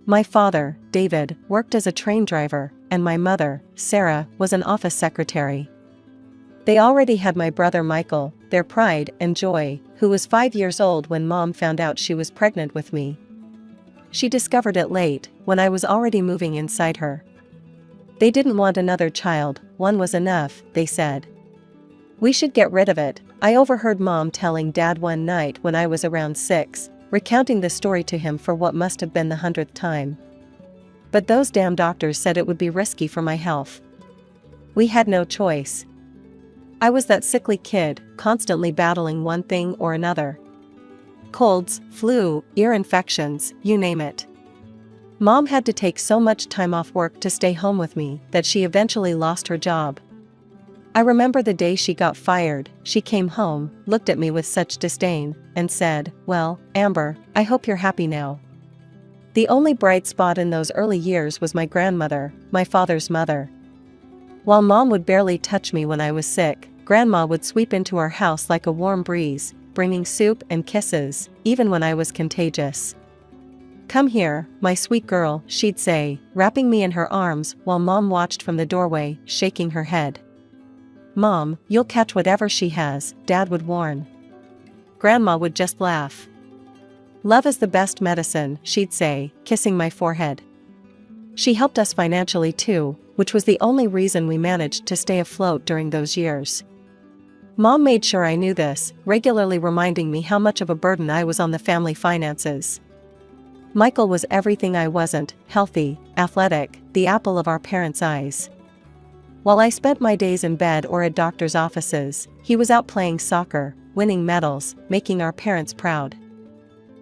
My father, David, worked as a train driver, and my mother, Sarah, was an office secretary. They already had my brother Michael, their pride and joy, who was 5 years old when Mom found out she was pregnant with me. She discovered it late, when I was already moving inside her. They didn't want another child, one was enough, they said. We should get rid of it, I overheard Mom telling Dad one night when I was around 6, recounting the story to him for what must have been the 100th time. But those damn doctors said it would be risky for my health. We had no choice. I was that sickly kid, constantly battling one thing or another. Colds, flu, ear infections, you name it. Mom had to take so much time off work to stay home with me that she eventually lost her job. I remember the day she got fired, she came home, looked at me with such disdain, and said, "Well, Amber, I hope you're happy now." The only bright spot in those early years was my grandmother, my father's mother. While Mom would barely touch me when I was sick, Grandma would sweep into our house like a warm breeze, bringing soup and kisses, even when I was contagious. "Come here, my sweet girl," she'd say, wrapping me in her arms while Mom watched from the doorway, shaking her head. "Mom, you'll catch whatever she has," Dad would warn. Grandma would just laugh. "Love is the best medicine," she'd say, kissing my forehead. She helped us financially too, which was the only reason we managed to stay afloat during those years. Mom made sure I knew this, regularly reminding me how much of a burden I was on the family finances. Michael was everything I wasn't: healthy, athletic, the apple of our parents' eyes. While I spent my days in bed or at doctors' offices, he was out playing soccer, winning medals, making our parents proud.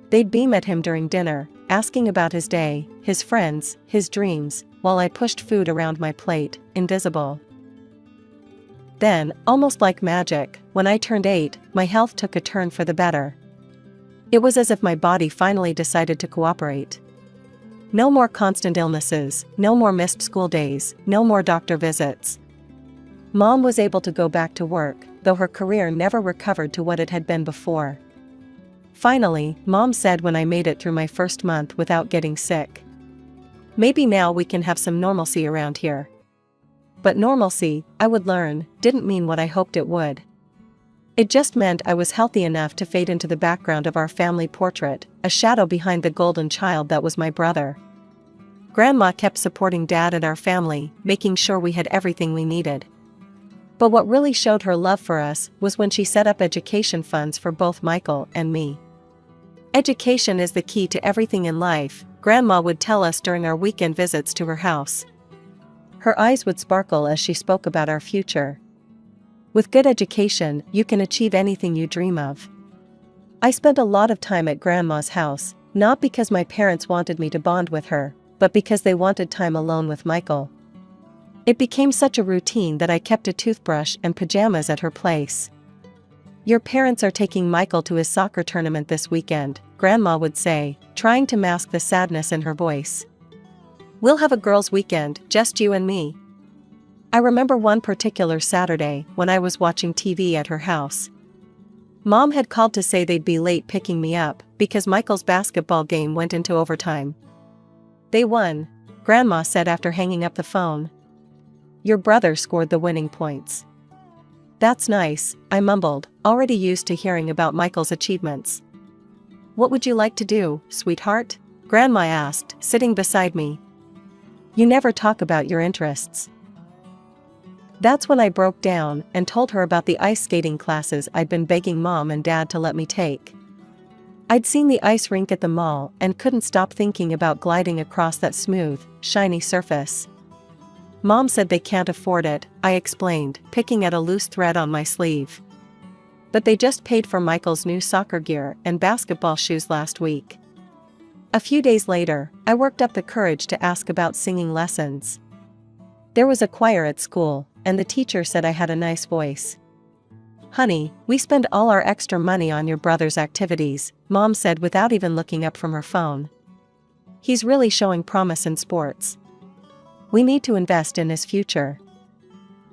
They'd beam at him during dinner, asking about his day, his friends, his dreams, while I pushed food around my plate, invisible. Then, almost like magic, when I turned 8, my health took a turn for the better. It was as if my body finally decided to cooperate. No more constant illnesses, no more missed school days, no more doctor visits. Mom was able to go back to work, though her career never recovered to what it had been before. Finally, Mom said when I made it through my first month without getting sick, "Maybe now we can have some normalcy around here." But normalcy, I would learn, didn't mean what I hoped it would. It just meant I was healthy enough to fade into the background of our family portrait, a shadow behind the golden child that was my brother. Grandma kept supporting Dad and our family, making sure we had everything we needed. But what really showed her love for us was when she set up education funds for both Michael and me. "Education is the key to everything in life," Grandma would tell us during our weekend visits to her house. Her eyes would sparkle as she spoke about our future. "With good education, you can achieve anything you dream of." I spent a lot of time at Grandma's house, not because my parents wanted me to bond with her, but because they wanted time alone with Michael. It became such a routine that I kept a toothbrush and pajamas at her place. "Your parents are taking Michael to his soccer tournament this weekend," Grandma would say, trying to mask the sadness in her voice. "We'll have a girls' weekend, just you and me." I remember one particular Saturday when I was watching TV at her house. Mom had called to say they'd be late picking me up because Michael's basketball game went into overtime. "They won," Grandma said after hanging up the phone. "Your brother scored the winning points." "That's nice," I mumbled, already used to hearing about Michael's achievements. "What would you like to do, sweetheart?" Grandma asked, sitting beside me. "You never talk about your interests." That's when I broke down and told her about the ice skating classes I'd been begging Mom and Dad to let me take. I'd seen the ice rink at the mall and couldn't stop thinking about gliding across that smooth, shiny surface. "Mom said they can't afford it," I explained, picking at a loose thread on my sleeve. "But they just paid for Michael's new soccer gear and basketball shoes last week." A few days later, I worked up the courage to ask about singing lessons. There was a choir at school, and the teacher said I had a nice voice. "Honey, we spend all our extra money on your brother's activities," Mom said without even looking up from her phone. "He's really showing promise in sports. We need to invest in his future."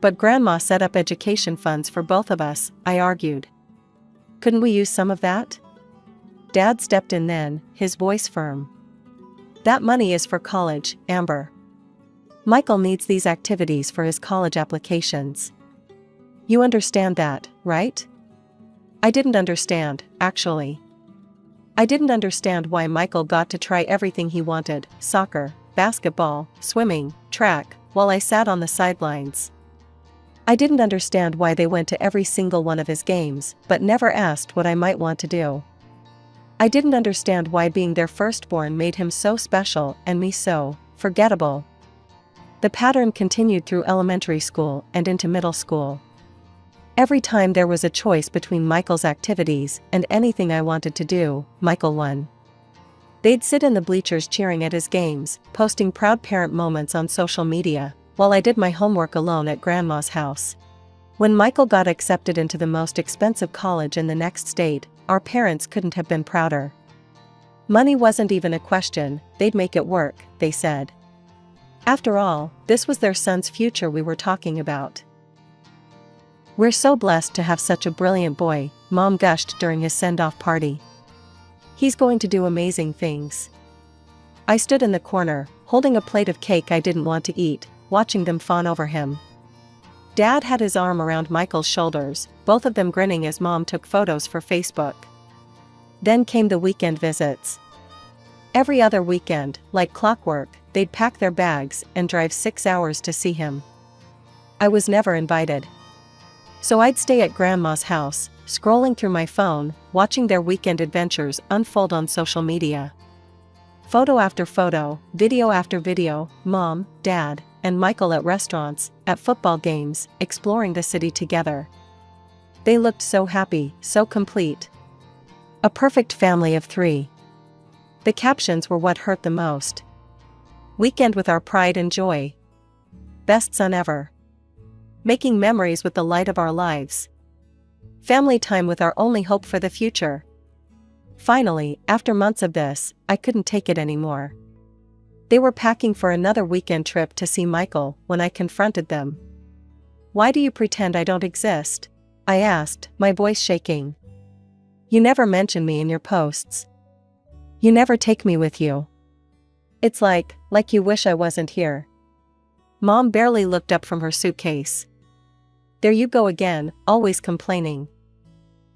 "But Grandma set up education funds for both of us," I argued. "Couldn't we use some of that?" Dad stepped in then, his voice firm. That money is for college, Amber. Michael needs these activities for his college applications. You understand that, right? I didn't understand, actually. I didn't understand why Michael got to try everything he wanted: soccer, basketball, swimming, track, while I sat on the sidelines. I didn't understand why they went to every single one of his games, but never asked what I might want to do. I didn't understand why being their firstborn made him so special and me so forgettable. The pattern continued through elementary school and into middle school. Every time there was a choice between Michael's activities and anything I wanted to do, Michael won. They'd sit in the bleachers cheering at his games, posting proud parent moments on social media, while I did my homework alone at Grandma's house. When Michael got accepted into the most expensive college in the next state, our parents couldn't have been prouder. Money wasn't even a question, they'd make it work, they said. After all, this was their son's future we were talking about. We're so blessed to have such a brilliant boy, Mom gushed during his send-off party. He's going to do amazing things. I stood in the corner, holding a plate of cake I didn't want to eat, watching them fawn over him. Dad had his arm around Michael's shoulders, both of them grinning as Mom took photos for Facebook. Then came the weekend visits. Every other weekend, like clockwork, they'd pack their bags and drive 6 hours to see him. I was never invited. So I'd stay at Grandma's house, scrolling through my phone, watching their weekend adventures unfold on social media. Photo after photo, video after video, Mom, Dad, and Michael at restaurants, at football games, exploring the city together. They looked so happy, so complete. A perfect family of 3. The captions were what hurt the most. Weekend with our pride and joy. Best son ever. Making memories with the light of our lives. Family time with our only hope for the future. Finally, after months of this, I couldn't take it anymore. They were packing for another weekend trip to see Michael when I confronted them. Why do you pretend I don't exist? I asked, my voice shaking. You never mention me in your posts. You never take me with you. It's like you wish I wasn't here. Mom barely looked up from her suitcase. There you go again, always complaining.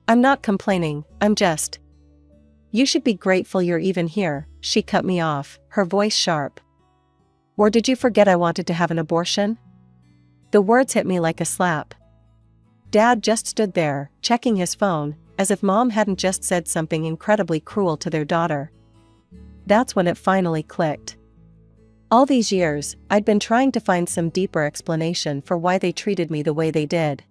I'm not complaining, I'm just. You should be grateful you're even here, she cut me off, her voice sharp. Or did you forget I wanted to have an abortion? The words hit me like a slap. Dad just stood there, checking his phone, as if Mom hadn't just said something incredibly cruel to their daughter. That's when it finally clicked. All these years, I'd been trying to find some deeper explanation for why they treated me the way they did.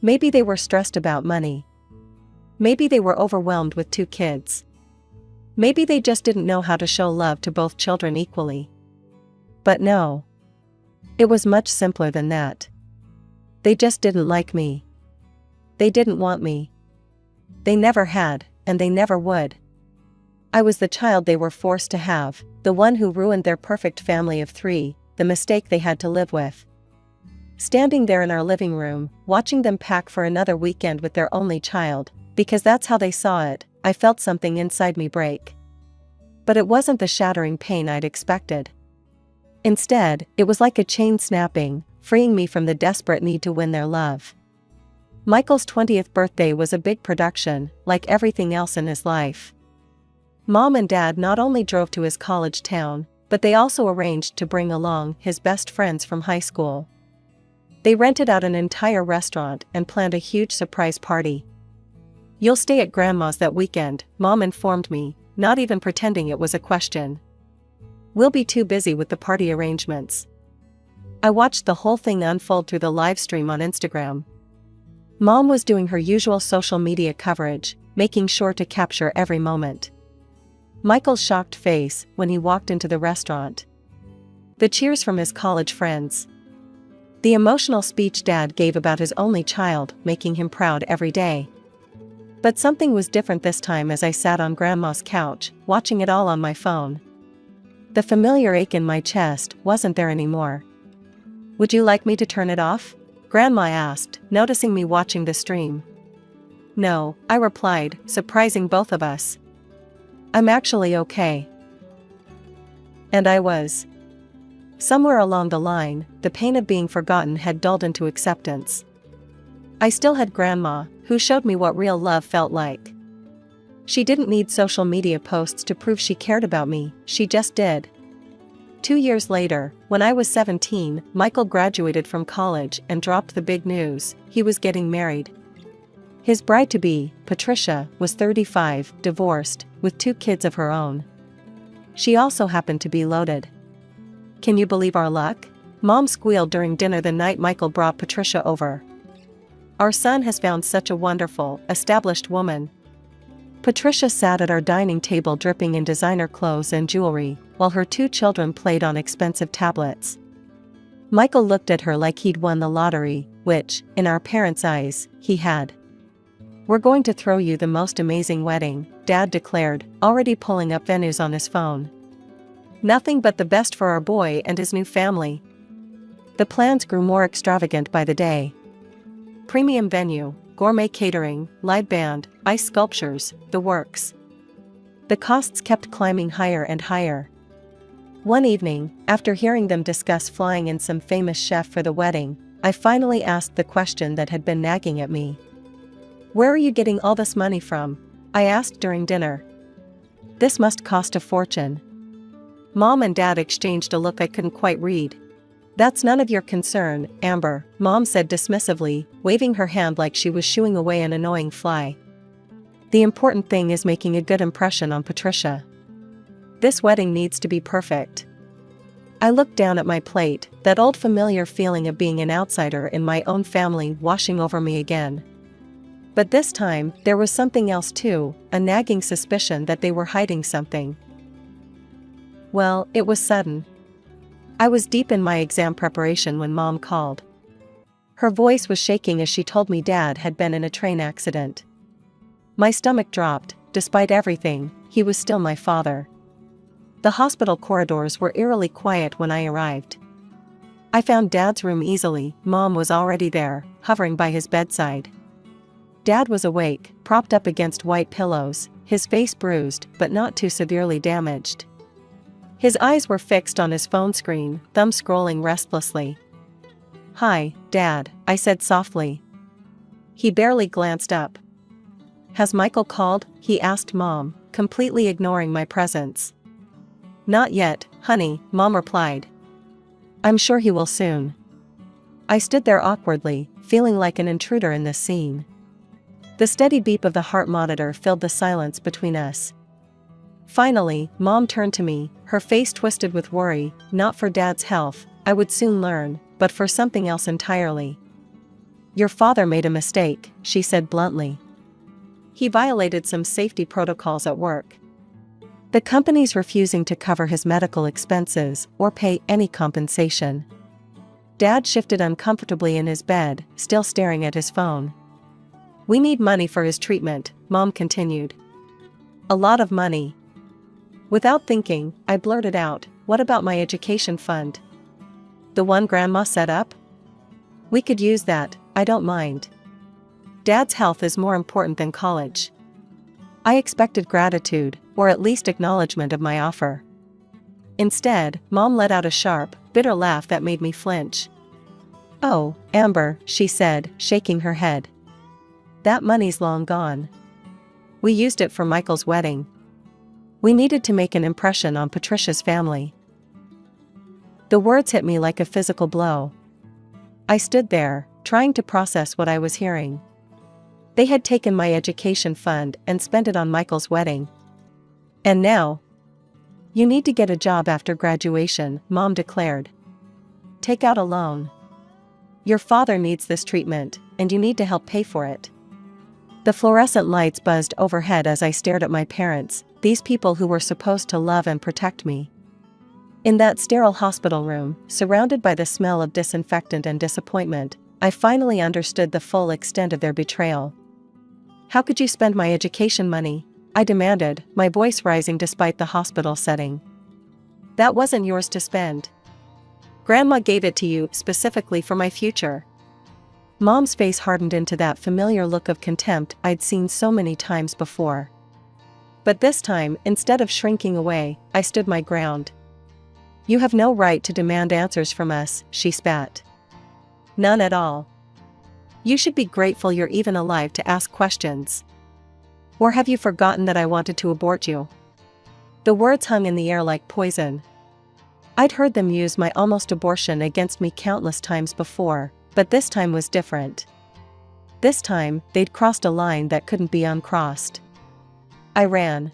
Maybe they were stressed about money. Maybe they were overwhelmed with 2 kids. Maybe they just didn't know how to show love to both children equally. But no. It was much simpler than that. They just didn't like me. They didn't want me. They never had, and they never would. I was the child they were forced to have, the one who ruined their perfect family of 3, the mistake they had to live with. Standing there in our living room, watching them pack for another weekend with their only child, because that's how they saw it, I felt something inside me break. But it wasn't the shattering pain I'd expected. Instead, it was like a chain snapping, freeing me from the desperate need to win their love. Michael's 20th birthday was a big production, like everything else in his life. Mom and Dad not only drove to his college town, but they also arranged to bring along his best friends from high school. They rented out an entire restaurant and planned a huge surprise party. You'll stay at Grandma's that weekend, Mom informed me, not even pretending it was a question. We'll be too busy with the party arrangements. I watched the whole thing unfold through the live stream on Instagram. Mom was doing her usual social media coverage, making sure to capture every moment. Michael's shocked face when he walked into the restaurant. The cheers from his college friends. The emotional speech Dad gave about his only child, making him proud every day. But something was different this time as I sat on Grandma's couch, watching it all on my phone. The familiar ache in my chest wasn't there anymore. Would you like me to turn it off? Grandma asked, noticing me watching the stream. No, I replied, surprising both of us. I'm actually okay. And I was. Somewhere along the line, the pain of being forgotten had dulled into acceptance. I still had Grandma, who showed me what real love felt like. She didn't need social media posts to prove she cared about me, she just did. 2 years later, when I was 17, Michael graduated from college and dropped the big news: he was getting married. His bride-to-be, Patricia, was 35, divorced, with 2 kids of her own. She also happened to be loaded. Can you believe our luck? Mom squealed during dinner the night Michael brought Patricia over. Our son has found such a wonderful, established woman. Patricia sat at our dining table dripping in designer clothes and jewelry, while her 2 children played on expensive tablets. Michael looked at her like he'd won the lottery, which, in our parents' eyes, he had. We're going to throw you the most amazing wedding, Dad declared, already pulling up venues on his phone. Nothing but the best for our boy and his new family. The plans grew more extravagant by the day. Premium venue, gourmet catering, live band, ice sculptures, the works. The costs kept climbing higher and higher. One evening, after hearing them discuss flying in some famous chef for the wedding, I finally asked the question that had been nagging at me. Where are you getting all this money from? I asked during dinner. This must cost a fortune. Mom and Dad exchanged a look I couldn't quite read. That's none of your concern, Amber, Mom said dismissively, waving her hand like she was shooing away an annoying fly. The important thing is making a good impression on Patricia. This wedding needs to be perfect. I looked down at my plate, that old familiar feeling of being an outsider in my own family washing over me again. But this time, there was something else too, a nagging suspicion that they were hiding something. Well, it was sudden. I was deep in my exam preparation when Mom called. Her voice was shaking as she told me Dad had been in a train accident. My stomach dropped. Despite everything, he was still my father. The hospital corridors were eerily quiet when I arrived. I found Dad's room easily. Mom was already there, hovering by his bedside. Dad was awake, propped up against white pillows, his face bruised but not too severely damaged. His eyes were fixed on his phone screen, thumb scrolling restlessly. "Hi, Dad," I said softly. He barely glanced up. "Has Michael called?" he asked Mom, completely ignoring my presence. "Not yet, honey," Mom replied. "I'm sure he will soon." I stood there awkwardly, feeling like an intruder in this scene. The steady beep of the heart monitor filled the silence between us. Finally, Mom turned to me, her face twisted with worry, not for Dad's health, I would soon learn, but for something else entirely. "Your father made a mistake," she said bluntly. "He violated some safety protocols at work. The company's refusing to cover his medical expenses or pay any compensation." Dad shifted uncomfortably in his bed, still staring at his phone. "We need money for his treatment," Mom continued. "A lot of money." Without thinking, I blurted out, "What about my education fund? The one Grandma set up? We could use that, I don't mind. Dad's health is more important than college." I expected gratitude, or at least acknowledgement of my offer. Instead, Mom let out a sharp, bitter laugh that made me flinch. "Oh, Amber," she said, shaking her head. "That money's long gone. We used it for Michael's wedding. We needed to make an impression on Patricia's family." The words hit me like a physical blow. I stood there, trying to process what I was hearing. They had taken my education fund and spent it on Michael's wedding. And now? "You need to get a job after graduation," Mom declared. "Take out a loan. Your father needs this treatment, and you need to help pay for it." The fluorescent lights buzzed overhead as I stared at my parents, these people who were supposed to love and protect me. In that sterile hospital room, surrounded by the smell of disinfectant and disappointment, I finally understood the full extent of their betrayal. "How could you spend my education money?" I demanded, my voice rising despite the hospital setting. "That wasn't yours to spend. Grandma gave it to you specifically for my future." Mom's face hardened into that familiar look of contempt I'd seen so many times before. But this time, instead of shrinking away, I stood my ground. You have no right to demand answers from us, she spat. None at all. You should be grateful you're even alive to ask questions. Or have you forgotten that I wanted to abort you? The words hung in the air like poison. I'd heard them use my almost abortion against me countless times before, but this time was different. This time, they'd crossed a line that couldn't be uncrossed. I ran.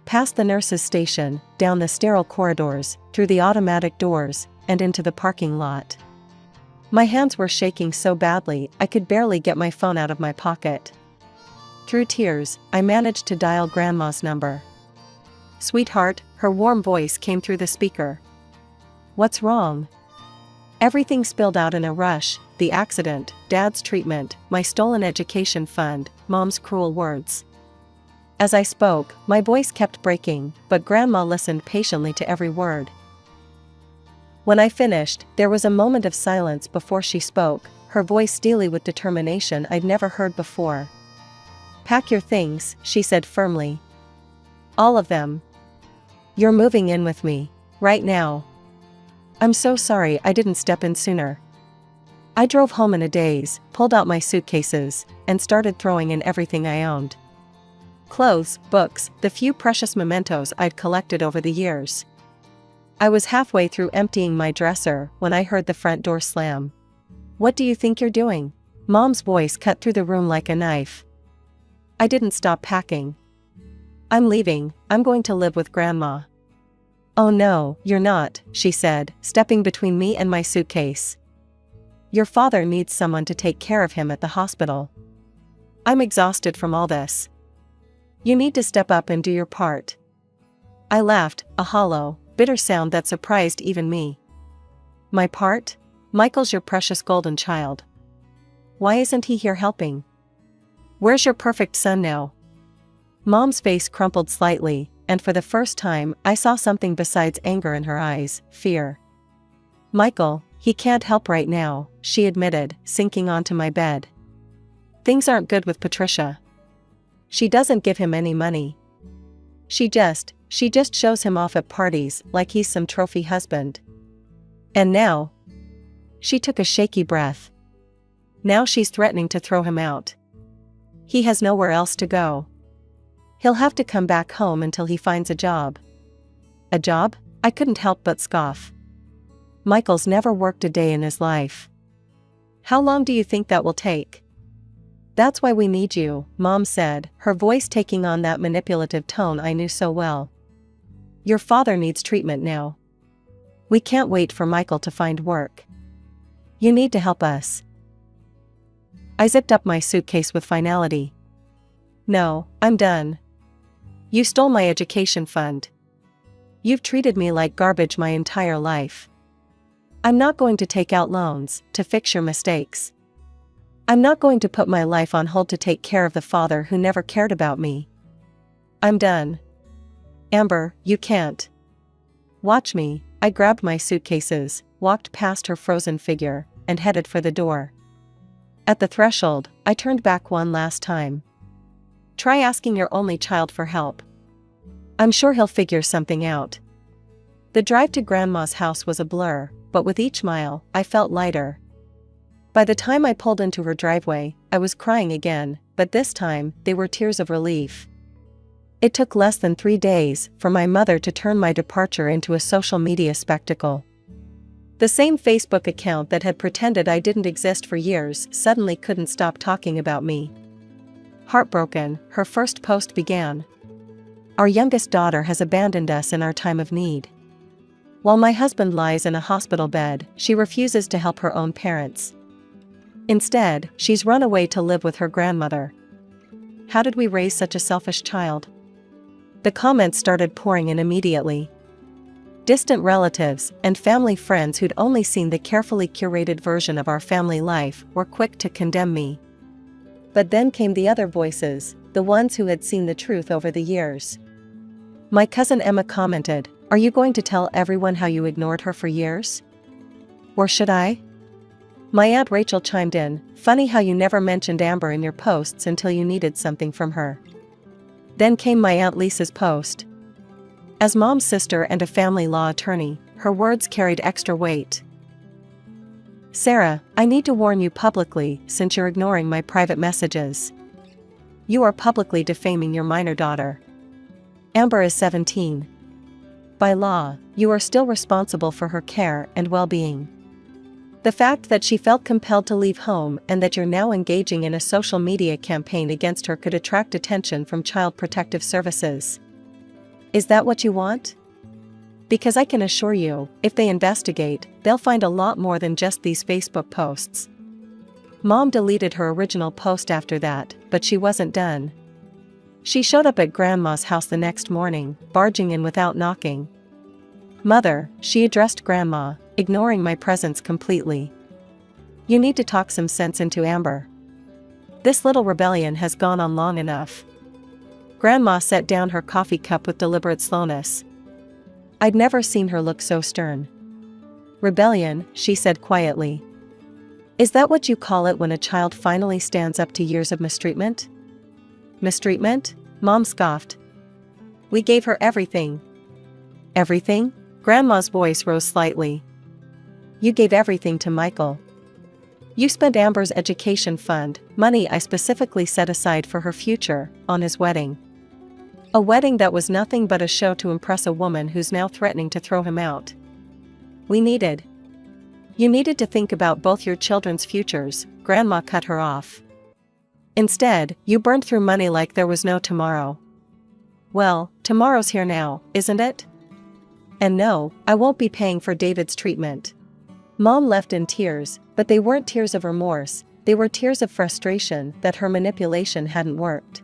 Past the nurse's station, down the sterile corridors, through the automatic doors, and into the parking lot. My hands were shaking so badly I could barely get my phone out of my pocket. Through tears, I managed to dial Grandma's number. Sweetheart, her warm voice came through the speaker. What's wrong? Everything spilled out in a rush, the accident, Dad's treatment, my stolen education fund, Mom's cruel words. As I spoke, my voice kept breaking, but Grandma listened patiently to every word. When I finished, there was a moment of silence before she spoke, her voice steely with determination I'd never heard before. Pack your things, she said firmly. All of them. You're moving in with me, right now. I'm so sorry I didn't step in sooner. I drove home in a daze, pulled out my suitcases, and started throwing in everything I owned. Clothes, books, the few precious mementos I'd collected over the years. I was halfway through emptying my dresser when I heard the front door slam. What do you think you're doing? Mom's voice cut through the room like a knife. I didn't stop packing. I'm leaving, I'm going to live with Grandma. Oh no, you're not, she said, stepping between me and my suitcase. Your father needs someone to take care of him at the hospital. I'm exhausted from all this. You need to step up and do your part. I laughed, a hollow, bitter sound that surprised even me. My part? Michael's your precious golden child. Why isn't he here helping? Where's your perfect son now? Mom's face crumpled slightly, and for the first time I saw something besides anger in her eyes, fear. Michael, he can't help right now, she admitted, sinking onto my bed. Things aren't good with Patricia. She doesn't give him any money. She just shows him off at parties like he's some trophy husband. And now? She took a shaky breath. Now she's threatening to throw him out. He has nowhere else to go. He'll have to come back home until he finds a job. A job? I couldn't help but scoff. Michael's never worked a day in his life. How long do you think that will take? That's why we need you, Mom said, her voice taking on that manipulative tone I knew so well. Your father needs treatment now. We can't wait for Michael to find work. You need to help us. I zipped up my suitcase with finality. No, I'm done. You stole my education fund. You've treated me like garbage my entire life. I'm not going to take out loans to fix your mistakes. I'm not going to put my life on hold to take care of the father who never cared about me. I'm done. Amber, you can't. Watch me. I grabbed my suitcases, walked past her frozen figure, and headed for the door. At the threshold, I turned back one last time. Try asking your only child for help. I'm sure he'll figure something out. The drive to Grandma's house was a blur, but with each mile, I felt lighter. By the time I pulled into her driveway, I was crying again, but this time, they were tears of relief. It took less than 3 days for my mother to turn my departure into a social media spectacle. The same Facebook account that had pretended I didn't exist for years suddenly couldn't stop talking about me. Heartbroken, her first post began. Our youngest daughter has abandoned us in our time of need. While my husband lies in a hospital bed, she refuses to help her own parents. Instead, she's run away to live with her grandmother. How did we raise such a selfish child? The comments started pouring in immediately. Distant relatives and family friends who'd only seen the carefully curated version of our family life were quick to condemn me. But then came the other voices, the ones who had seen the truth over the years. My cousin Emma commented, "Are you going to tell everyone how you ignored her for years? Or should I?" My Aunt Rachel chimed in, "Funny how you never mentioned Amber in your posts until you needed something from her." Then came my Aunt Lisa's post. As Mom's sister and a family law attorney, her words carried extra weight. "Sarah, I need to warn you publicly since you're ignoring my private messages. You are publicly defaming your minor daughter. Amber is 17. By law, you are still responsible for her care and well-being. The fact that she felt compelled to leave home and that you're now engaging in a social media campaign against her could attract attention from Child Protective Services. Is that what you want? Because I can assure you, if they investigate, they'll find a lot more than just these Facebook posts." Mom deleted her original post after that, but she wasn't done. She showed up at Grandma's house the next morning, barging in without knocking. "Mother," she addressed Grandma, ignoring my presence completely. "You need to talk some sense into Amber. This little rebellion has gone on long enough." Grandma set down her coffee cup with deliberate slowness. I'd never seen her look so stern. "Rebellion," she said quietly. "Is that what you call it when a child finally stands up to years of mistreatment?" "Mistreatment?" Mom scoffed. "We gave her everything." "Everything?" Grandma's voice rose slightly. "You gave everything to Michael. You spent Amber's education fund, money I specifically set aside for her future, on his wedding. A wedding that was nothing but a show to impress a woman who's now threatening to throw him out. You needed to think about both your children's futures," Grandma cut her off. "Instead, you burned through money like there was no tomorrow." "Well, tomorrow's here now, isn't it? And no, I won't be paying for David's treatment." Mom left in tears, but they weren't tears of remorse, they were tears of frustration that her manipulation hadn't worked.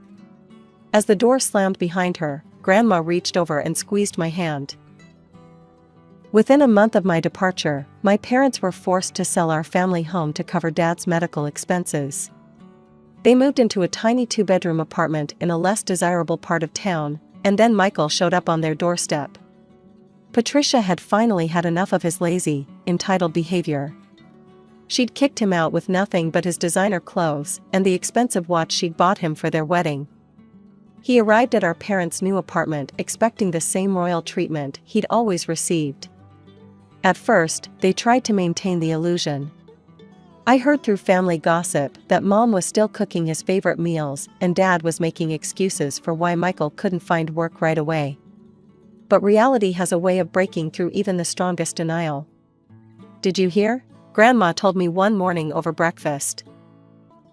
As the door slammed behind her, Grandma reached over and squeezed my hand. Within a month of my departure, my parents were forced to sell our family home to cover Dad's medical expenses. They moved into a tiny 2-bedroom apartment in a less desirable part of town, and then Michael showed up on their doorstep. Patricia had finally had enough of his lazy, entitled behavior. She'd kicked him out with nothing but his designer clothes and the expensive watch she'd bought him for their wedding. He arrived at our parents' new apartment expecting the same royal treatment he'd always received. At first, they tried to maintain the illusion. I heard through family gossip that Mom was still cooking his favorite meals and Dad was making excuses for why Michael couldn't find work right away. But reality has a way of breaking through even the strongest denial. "Did you hear?" Grandma told me one morning over breakfast.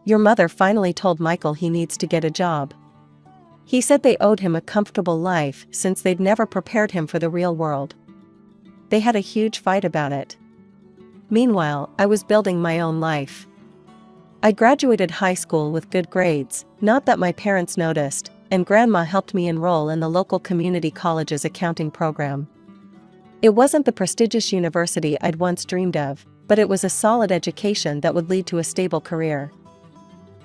"Your mother finally told Michael he needs to get a job. He said they owed him a comfortable life since they'd never prepared him for the real world." They had a huge fight about it. Meanwhile, I was building my own life. I graduated high school with good grades, not that my parents noticed, and Grandma helped me enroll in the local community college's accounting program. It wasn't the prestigious university I'd once dreamed of, but it was a solid education that would lead to a stable career.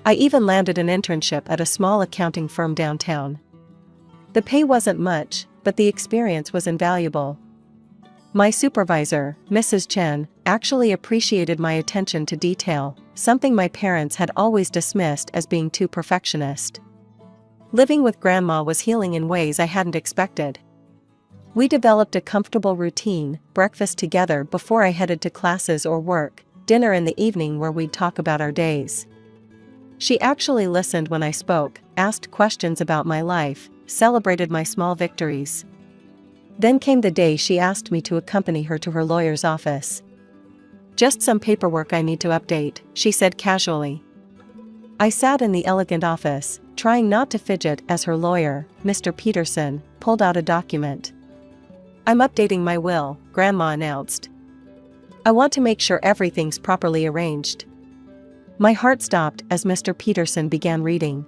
I even landed an internship at a small accounting firm downtown. The pay wasn't much, but the experience was invaluable. My supervisor, Mrs. Chen, actually appreciated my attention to detail, something my parents had always dismissed as being too perfectionist. Living with Grandma was healing in ways I hadn't expected. We developed a comfortable routine, breakfast together before I headed to classes or work, dinner in the evening where we'd talk about our days. She actually listened when I spoke, asked questions about my life, celebrated my small victories. Then came the day she asked me to accompany her to her lawyer's office. "Just some paperwork I need to update," she said casually. I sat in the elegant office, trying not to fidget as her lawyer, Mr. Peterson, pulled out a document. "I'm updating my will," Grandma announced. "I want to make sure everything's properly arranged." My heart stopped as Mr. Peterson began reading.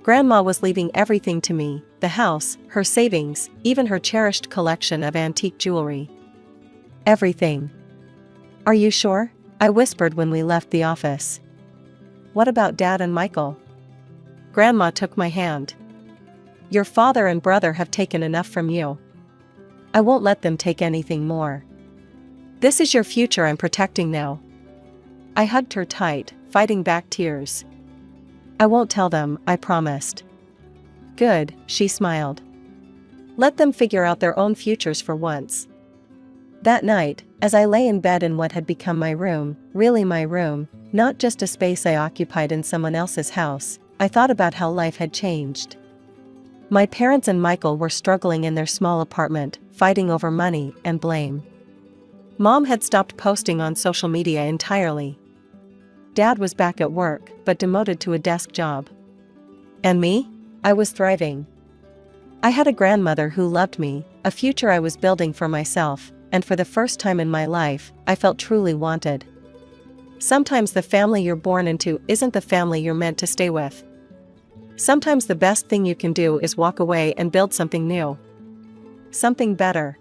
Grandma was leaving everything to me, the house, her savings, even her cherished collection of antique jewelry. "Everything." "Are you sure?" I whispered when we left the office. "What about Dad and Michael?" Grandma took my hand. "Your father and brother have taken enough from you. I won't let them take anything more. This is your future I'm protecting now." I hugged her tight, fighting back tears. "I won't tell them," I promised. "Good," she smiled. "Let them figure out their own futures for once." That night, as I lay in bed in what had become my room, really my room, not just a space I occupied in someone else's house, I thought about how life had changed. My parents and Michael were struggling in their small apartment, fighting over money and blame. Mom had stopped posting on social media entirely. Dad was back at work, but demoted to a desk job. And me? I was thriving. I had a grandmother who loved me, a future I was building for myself, and for the first time in my life, I felt truly wanted. Sometimes the family you're born into isn't the family you're meant to stay with. Sometimes the best thing you can do is walk away and build something new. Something better.